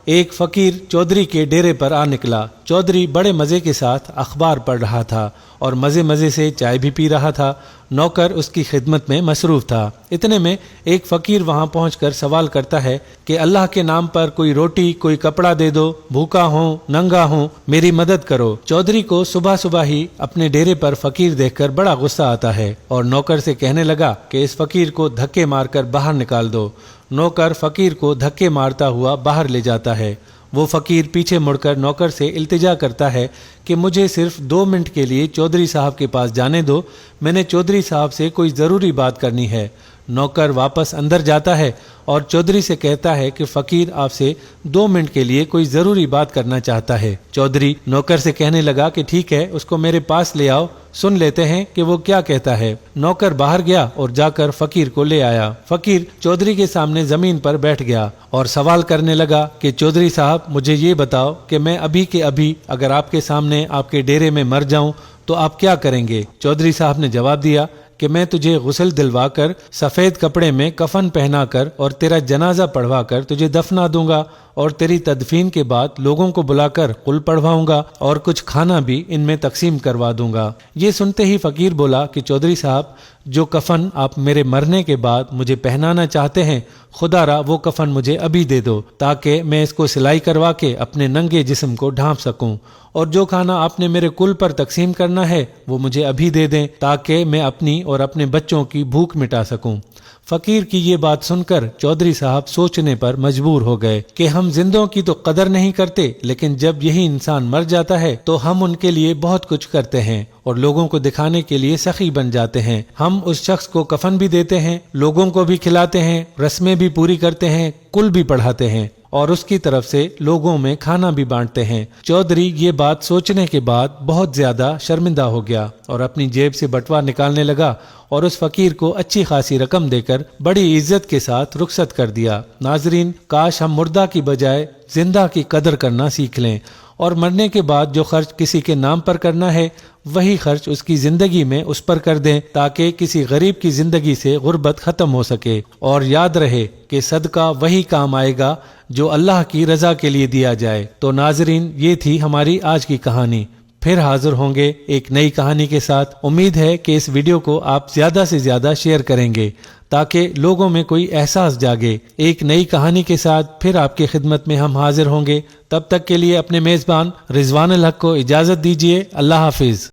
ایک فقیر چودھری کے ڈیرے پر آ نکلا۔ چودھری بڑے مزے کے ساتھ اخبار پڑھ رہا تھا اور مزے مزے سے چائے بھی پی رہا تھا۔ نوکر اس کی خدمت میں مصروف تھا۔ اتنے میں ایک فقیر وہاں پہنچ کر سوال کرتا ہے کہ اللہ کے نام پر کوئی روٹی، کوئی کپڑا دے دو، بھوکا ہوں، ننگا ہوں، میری مدد کرو۔ چودھری کو صبح صبح ہی اپنے ڈیرے پر فقیر دیکھ کر بڑا غصہ آتا ہے اور نوکر سے کہنے لگا کہ اس فقیر کو دھکے مار کر باہر نکال دو۔ نوکر فقیر کو دھکے مارتا ہوا باہر لے جاتا ہے۔ وہ فقیر پیچھے مڑ کر نوکر سے التجا کرتا ہے کہ مجھے صرف 2 منٹ کے لیے چودھری صاحب کے پاس جانے دو، میں نے چودھری صاحب سے کوئی ضروری بات کرنی ہے۔ نوکر واپس اندر جاتا ہے اور چودھری سے کہتا ہے کہ فقیر آپ سے 2 منٹ کے لیے کوئی ضروری بات کرنا چاہتا ہے۔ چودھری نوکر سے کہنے لگا کہ ٹھیک ہے، اس کو میرے پاس لے آؤ، سن لیتے ہیں کہ وہ کیا کہتا ہے۔ نوکر باہر گیا اور جا کر فقیر کو لے آیا۔ فقیر چودھری کے سامنے زمین پر بیٹھ گیا اور سوال کرنے لگا کہ چودھری صاحب مجھے یہ بتاؤ کہ میں ابھی کے ابھی اگر آپ کے سامنے آپ کے ڈیرے میں مر جاؤں تو آپ کیا کریں گے؟ چودھری صاحب نے جواب دیا کہ میں تجھے غسل دلوا کر، سفید کپڑے میں کفن پہنا کر اور تیرا جنازہ پڑھوا کر تجھے دفنا دوں گا، اور تیری تدفین کے بعد لوگوں کو بلا کر قل پڑھواؤں گا اور کچھ کھانا بھی ان میں تقسیم کروا دوں گا۔ یہ سنتے ہی فقیر بولا کہ چودھری صاحب جو کفن آپ میرے مرنے کے بعد مجھے پہنانا چاہتے ہیں، خدا را وہ کفن مجھے ابھی دے دو تاکہ میں اس کو سلائی کروا کے اپنے ننگے جسم کو ڈھانپ سکوں، اور جو کھانا آپ نے میرے کل پر تقسیم کرنا ہے وہ مجھے ابھی دے دیں تاکہ میں اپنی اور اپنے بچوں کی بھوک مٹا سکوں۔ فقیر کی یہ بات سن کر چودھری صاحب سوچنے پر مجبور ہو گئے کہ ہم زندوں کی تو قدر نہیں کرتے، لیکن جب یہی انسان مر جاتا ہے تو ہم ان کے لیے بہت کچھ کرتے ہیں اور لوگوں کو دکھانے کے لیے سخی بن جاتے ہیں۔ ہم اس شخص کو کفن بھی دیتے ہیں، لوگوں کو بھی کھلاتے ہیں، رسمیں بھی پوری کرتے ہیں، کل بھی پڑھاتے ہیں اور اس کی طرف سے لوگوں میں کھانا بھی بانٹتے ہیں۔ چودھری یہ بات سوچنے کے بعد بہت زیادہ شرمندہ ہو گیا اور اپنی جیب سے بٹوا نکالنے لگا اور اس فقیر کو اچھی خاصی رقم دے کر بڑی عزت کے ساتھ رخصت کر دیا۔ ناظرین، کاش ہم مردہ کی بجائے زندہ کی قدر کرنا سیکھ لیں اور مرنے کے بعد جو خرچ کسی کے نام پر کرنا ہے وہی خرچ اس کی زندگی میں اس پر کر دیں تاکہ کسی غریب کی زندگی سے غربت ختم ہو سکے، اور یاد رہے کہ صدقہ وہی کام آئے گا جو اللہ کی رضا کے لیے دیا جائے۔ تو ناظرین، یہ تھی ہماری آج کی کہانی۔ پھر حاضر ہوں گے ایک نئی کہانی کے ساتھ۔ امید ہے کہ اس ویڈیو کو آپ زیادہ سے زیادہ شیئر کریں گے تاکہ لوگوں میں کوئی احساس جاگے۔ ایک نئی کہانی کے ساتھ پھر آپ کی خدمت میں ہم حاضر ہوں گے۔ تب تک کے لیے اپنے میزبان رضوان الحق کو اجازت دیجیے۔ اللہ حافظ۔